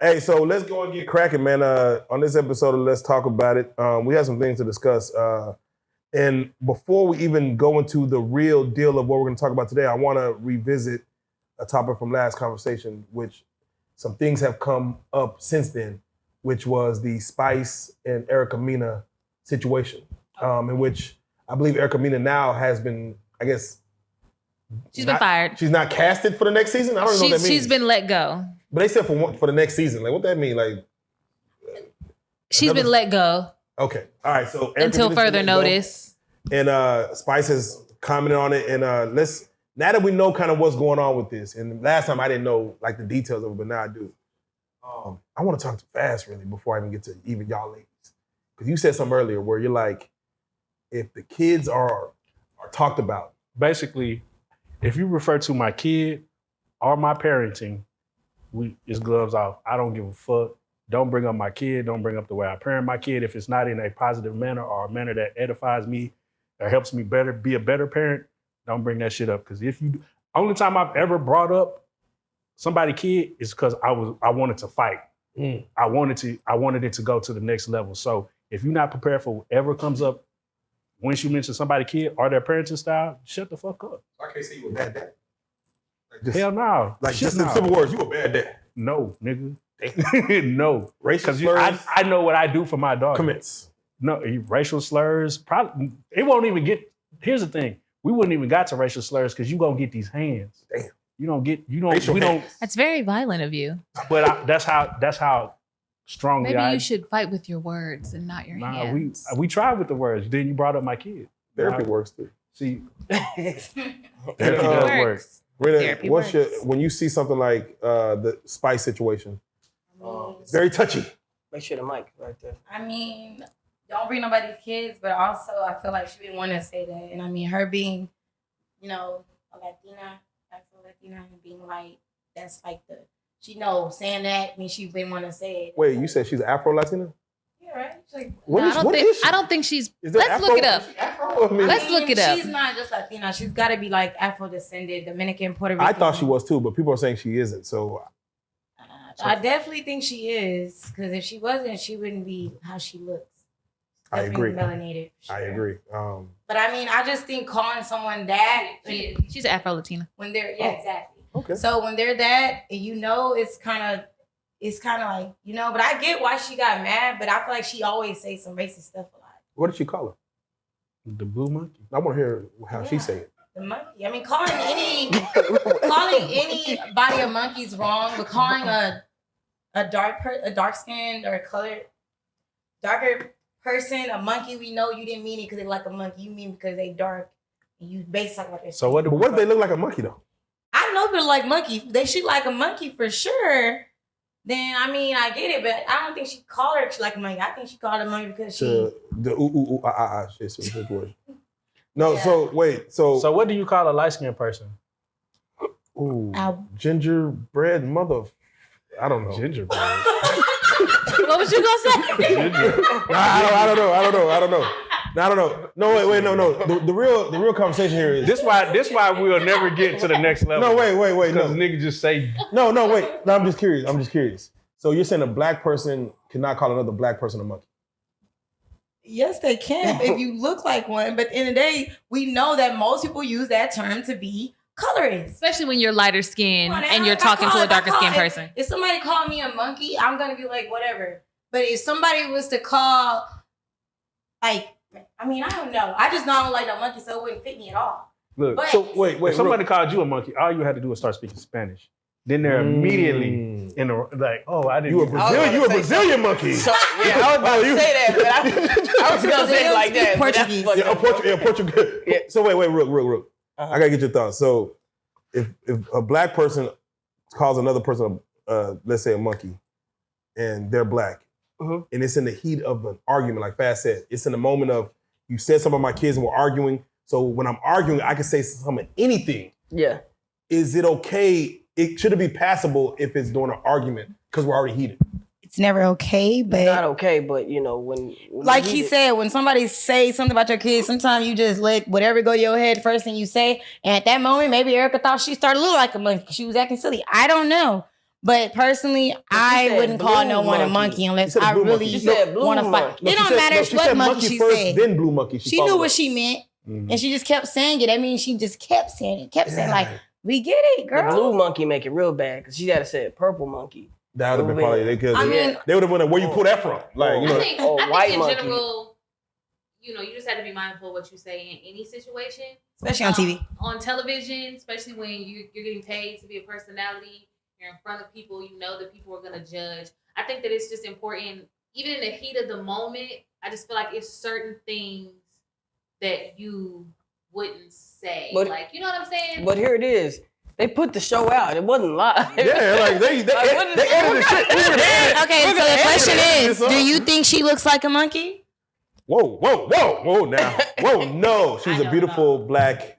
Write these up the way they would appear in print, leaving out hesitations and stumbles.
Hey, so let's go and get cracking, man. On this episode of Let's Talk About It, we have some things to discuss. And before we even go into the real deal of what we're going to talk about today, I want to revisit a topic from last conversation, which some things have come up since then, which was the Spice and Erica Mena situation, in which I believe Erica Mena now has been, I guess... She's been fired. She's not casted for the next season? I don't know what that means. She's been let go. But they said for the next season. Like, what that mean? Like, she's been let go. Okay. All right. So Erica until further notice. And Spice has commented on it. And now that we know kind of what's going on with this, and last time I didn't know like the details of it, but now I do. I want to talk too fast really before I even get to even y'all ladies. Because you said something earlier where you're like, if the kids are talked about. Basically, if you refer to my kid or my parenting, it's gloves off. I don't give a fuck. Don't bring up my kid. Don't bring up the way I parent my kid. If it's not in a positive manner or a manner that edifies me or helps me be a better parent, don't bring that shit up. Because only time I've ever brought up somebody's kid is because I wanted to fight. I wanted it to go to the next level. So if you're not prepared for whatever comes up, once you mention somebody's kid or their parenting style, shut the fuck up. I can't say you a bad dad. Hell no. Like just in simple words, you a bad dad. No, nigga. No. Racial slurs? I know what I do for my daughter. Comments. No, racial slurs. Probably, it won't even get, here's the thing. We wouldn't even got to racial slurs because you gonna get these hands. Damn. We don't. That's very violent of you. But that's how strongly Maybe you should fight with your words and not your hands. We tried with the words. Then you brought up my kid. Therapy works too. See, Therapy does work. Rena, when you see something like the Spice situation, it's very touchy. Make sure the mic right there. I mean, don't bring nobody's kids, but also I feel like she didn't want to say that. And I mean, her being, a Latina, Afro-Latina, and being white, that's like saying that means she didn't want to say it. Wait, you said she's Afro-Latina? Yeah, right? Like, I don't think she's. Let's look it up. Let's look it up. She's not just Latina. She's got to be like Afro-descended, Dominican, Puerto Rican. I thought she was too, but people are saying she isn't. So I definitely think she is, because if she wasn't, she wouldn't be how she looks. I agree. Melanated. Sure. I agree. But I mean, I just think calling someone that she's Afro-Latina. When they're exactly. Okay. So when they're that, and it's kind of like, but I get why she got mad, but I feel like she always says some racist stuff a lot. What did she call her? The blue monkey. I want to hear how she say it. The monkey. I mean, calling anybody a monkey's wrong, but calling a dark skinned or colored darker person a monkey, we know you didn't mean it because they like a monkey. You mean because they dark and you base like what they're So what if they look like a monkey though? I know people like monkey. They should like a monkey for sure. Then I mean I get it, but I don't think she called her like a monkey. I think she called her a monkey because the shit. No, Yeah. so wait, so what do you call a light skinned person? Gingerbread mother. I don't know. Gingerbread. What was you gonna say? I don't know. No, wait, no. The real conversation here is This why we'll never get to the next level. No, wait. Because No, niggas just say wait. No, I'm just curious. So you're saying a black person cannot call another black person a monkey? yes, they can if you look like one. But at the end of the day, we know that most people use that term to be colorist. Especially when you're lighter skinned Come on, and you're talking to a darker skinned person. If somebody called me a monkey, I'm gonna be like, whatever. But if somebody was to call, I don't know. I just don't like no monkey, so it wouldn't fit me at all. Look, But So wait. if somebody called you a monkey, all you had to do was start speaking Spanish. Then they're immediately in the I didn't. You a Brazilian monkey. So, yeah, I was about to say that, but I was going to say it like that. Portuguese. Portuguese. Yeah. So wait, real. I gotta get your thoughts. So if a black person calls another person, let's say a monkey, and they're black, and it's in the heat of an argument, like Fast said, it's in the moment of you said something about my kids and we're arguing. So when I'm arguing, I can say something, anything. Yeah. Is it okay? Should it be passable if it's during an argument because we're already heated? It's never okay, but Not okay, but when like he said, when somebody say something about your kids, sometimes you just let whatever go to your head first thing you say. And at that moment, maybe Erica thought she started to look like a monkey. She was acting silly. I don't know. But personally, I wouldn't call no one a monkey unless I really want to fight. It don't matter what monkey she said. Then blue monkey. She knew what she meant, and she just kept saying it. I mean, she just kept saying it. Kept saying like, "We get it, girl." The blue monkey make it real bad because she gotta say purple monkey. That would have been probably they would have wondered where you pull that from. Like, you know, I think white in monkey. general, you just have to be mindful of what you say in any situation, especially on TV, on television, especially when you're getting paid to be a personality. You're in front of people, you know that people are going to judge. I think that it's just important, even in the heat of the moment, I just feel like it's certain things that you wouldn't say. But, like, you know what I'm saying? But here it is. They put the show out. It wasn't live. Yeah, like they edited the shit. Okay, so the question is, do you think she looks like a monkey? Whoa, now. Whoa, no. She's a beautiful black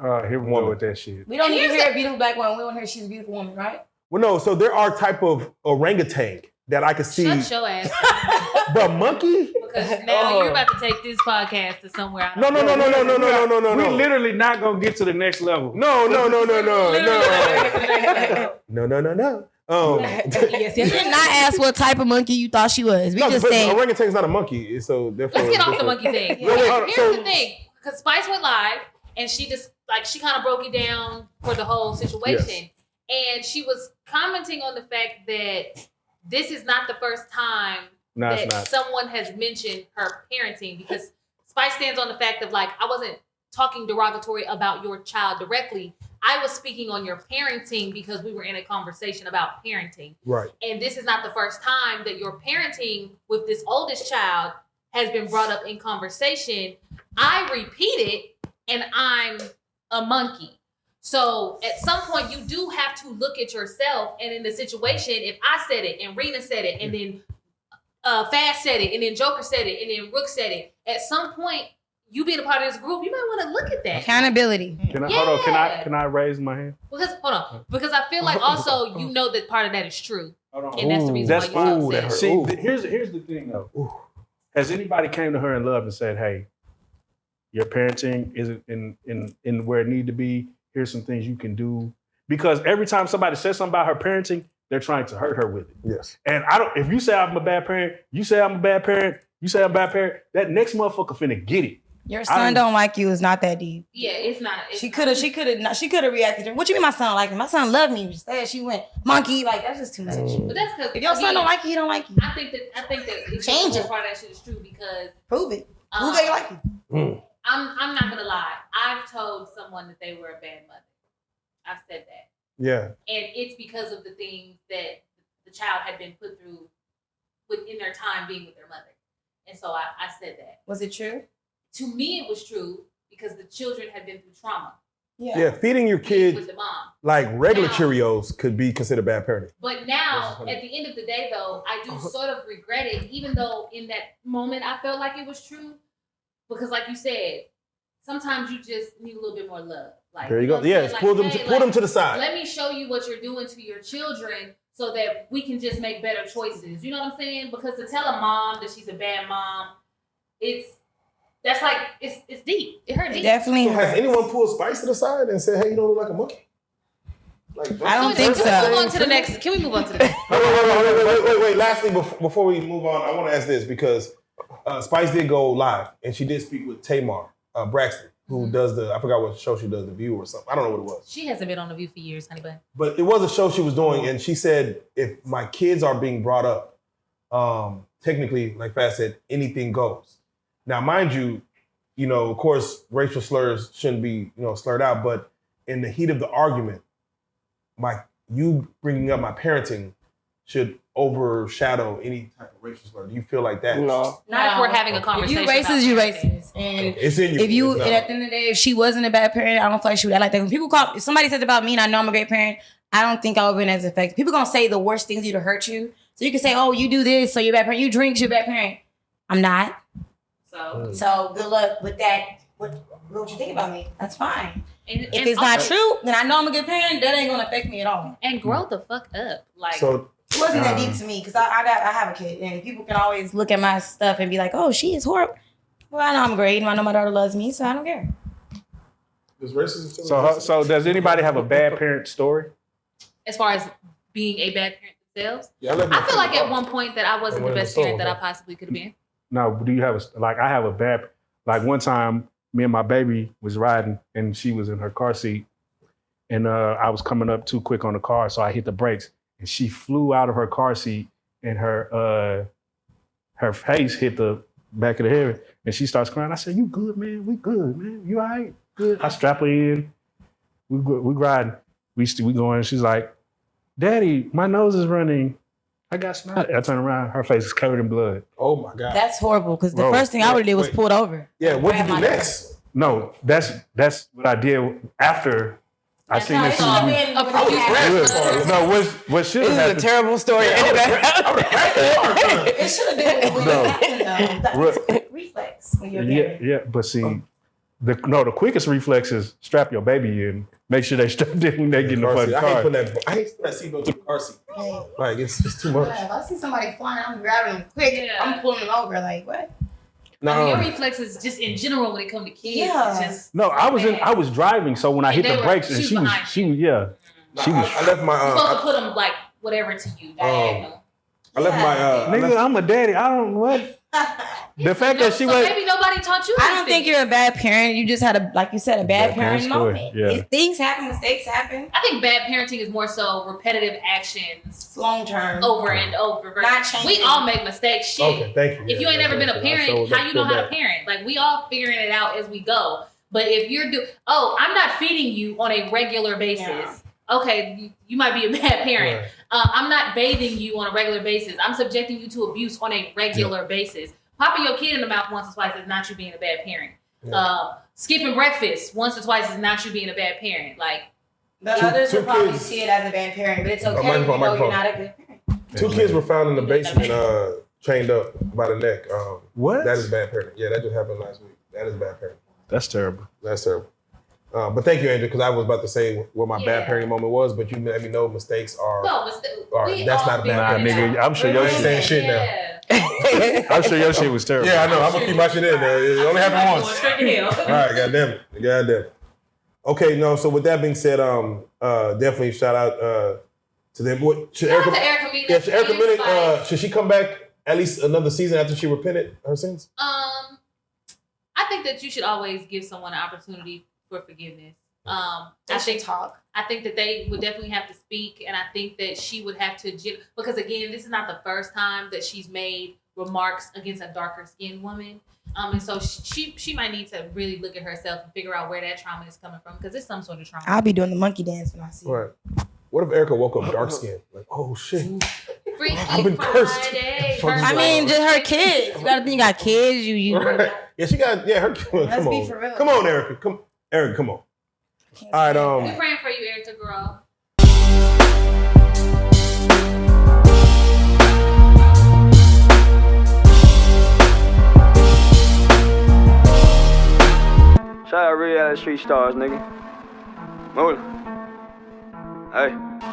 here we go with that shit. We don't need to hear a beautiful black woman. We want to hear she's a beautiful woman, right? Well, no, so there are type of orangutan that I could see. Shut your ass. But monkey? Because now you're about to take this podcast to somewhere. No. We literally not gonna get to the next level. No. Yes. Yes. You did not ask what type of monkey you thought she was. We just said orangutan's not a monkey, so therefore. Let's get off the monkey thing. Here's the thing, because Spice went live and she just she kind of broke it down for the whole situation. Yes. And she was commenting on the fact that this is not the first time that someone has mentioned her parenting, because Spice stands on the fact of I wasn't talking derogatory about your child directly. I was speaking on your parenting because we were in a conversation about parenting. Right. And this is not the first time that your parenting with this oldest child has been brought up in conversation. I repeat it, and I'm a monkey. So at some point, you do have to look at yourself. And in the situation, if I said it and Rena said it and then Fast said it and then Joker said it and then Rook said it, at some point, you being a part of this group, you might want to look at that. Accountability. Hold on. Can I raise my hand? Because I feel like also you know that part of that is true. And that's the reason why you're upset. See, here's the thing though. Has anybody came to her in love and said, "Hey, your parenting isn't in where it need to be. Here's some things you can do." Because every time somebody says something about her parenting, they're trying to hurt her with it. Yes. And if you say I'm a bad parent, you say I'm a bad parent, you say I'm a bad parent, that next motherfucker finna get it. Your son don't like you is not that deep. Yeah, it's not. She could have reacted. What you mean my son like me? My son loved me. Instead, she went monkey. That's just too much. But that's because if your son don't like you, he don't like you. I think that change it. Part of that shit is true because prove it. Who they like you? I'm not gonna lie. I've told someone that they were a bad mother. I've said that. Yeah. And it's because of the things that the child had been put through within their time being with their mother. And so I said that. Was it true? To me, it was true because the children had been through trauma. Yeah, feeding your kid with the mom. like regular Cheerios could be considered bad parenting. But now, at the end of the day, though, I do sort of regret it, even though in that moment I felt like it was true. Because like you said, sometimes you just need a little bit more love. There you go. Yes, pull them to the side. Let me show you what you're doing to your children so that we can just make better choices. You know what I'm saying? Because to tell a mom that she's a bad mom, it's deep. It hurt deep. Definitely. So has anyone pulled Spice to the side and said, "Hey, you don't look like a monkey"? I don't think so. Can we move on to the next? Wait. Lastly, before we move on, I want to ask this because Spice did go live and she did speak with Tamar Braxton, who does I forgot what show she does, The View or something. I don't know what it was. She hasn't been on The View for years, honey bun. But it was a show she was doing, and she said, if my kids are being brought up, technically, like Fast said, anything goes. Now, mind you, of course, racial slurs shouldn't be, slurred out, but in the heat of the argument, you bringing up my parenting should overshadow any type of racial slur. Do you feel like that? No. Not if we're having a conversation. If you racist, you racist. And it's in you. And at the end of the day, if she wasn't a bad parent, I don't feel like she would act like that. When if somebody says about me and I know I'm a great parent, I don't think I would have been as effective. People gonna say the worst things to you to hurt you. So you can say, "Oh, you do this, so you're a bad parent. You drink, you're a bad parent." I'm not. So good luck with that. What you think about me? That's fine. If it's not true, then I know I'm a good parent. That ain't gonna affect me at all. And grow the fuck up. So it wasn't that deep to me because I have a kid and people can always look at my stuff and be like, "Oh, she is horrible." Well, I know I'm great and I know my daughter loves me, so I don't care. Does racism? So does anybody have a bad parent story? As far as being a bad parent themselves. Yeah, I feel like at one point that I wasn't the best parent that I possibly could have been. No, do you have I have a bad, like one time me and my baby was riding and she was in her car seat and I was coming up too quick on the car, so I hit the brakes and she flew out of her car seat and her face hit the back of the head and she starts crying. I said, "You good, man? We good, man. You all right? Good." I strap her in. We riding. We going. She's like, "Daddy, my nose is running. I got snot." I turn around. Her face is covered in blood. Oh my God. That's horrible because the first thing I would have did was pulled over. Yeah, what did you do next? No, that's what I did after I seen that she was. No, what should have happened? This is a terrible story. It should have been that's reflex when you're married. Yeah, but see, the quickest reflex is strap your baby in. Make sure they strapped in when they get in the fucking car. I hate putting that seatbelt to the car seat. Like it's too much. If I see somebody flying, I'm grabbing them quick. I'm pulling them over. Like what? No, I mean, your reflexes just in general when it comes to kids. Yeah. Just no, I was driving, so when I hit the brakes and she was. I left my. You're supposed to put them like whatever to you. Diagonal. I left my. Nigga, I'm a daddy. I don't what. The fact that she was. Maybe nobody taught you. I don't think you're a bad parent. You just had like you said, a bad parent moment. Yeah. Things happen, mistakes happen. I think bad parenting is more so repetitive actions, long term, over and over. Not changing. We all make mistakes. Shit. Okay, thank you. If you ain't never been a parent, how you know how to parent? Like we all figuring it out as we go. But if you're I'm not feeding you on a regular basis. Yeah. Okay, you might be a bad parent. Right. I'm not bathing you on a regular basis. I'm subjecting you to abuse on a regular basis. Popping your kid in the mouth once or twice is not you being a bad parent. Yeah. Skipping breakfast once or twice is not you being a bad parent. Like the others will probably see it as a bad parent, but it's okay. You're not a good parent. 2 kids were found in the basement, chained up by the neck. What? That is bad parenting. Yeah, that just happened last week. That is bad parenting. That's terrible. That's terrible. But thank you, Andrew, because I was about to say what my bad parenting moment was, but you let me know mistakes are. That's not a bad parenting. Nigga, I'm sure your shit saying shit now. I'm sure your shit was terrible. Yeah, I know. I'm gonna keep my shit in there. It only happened once. Straight to hell. All right, goddamn it. Okay, no. So with that being said, definitely shout out to them. Should Erica Mena? Yeah, should Erica Mena? Should she come back at least another season after she repented her sins? I think that you should always give someone an opportunity for forgiveness. I think that they would definitely have to speak, and I think that she would have to, because again, this is not the first time that she's made remarks against a darker skinned woman. And so she might need to really look at herself and figure out where that trauma is coming from, because it's some sort of trauma. I'll be doing the monkey dance when I see her. Right. What if Erica woke up dark skinned? Like, oh shit. I've been cursed. I mean, just her kids. You gotta think you got kids. You. Right. Yeah, she got. Yeah, her. Come on. For real. Come on, Erica. Come on. All right. We're praying for you, Erica, girl. Shout out Reallyfe Street Starz, nigga. Move. Hey.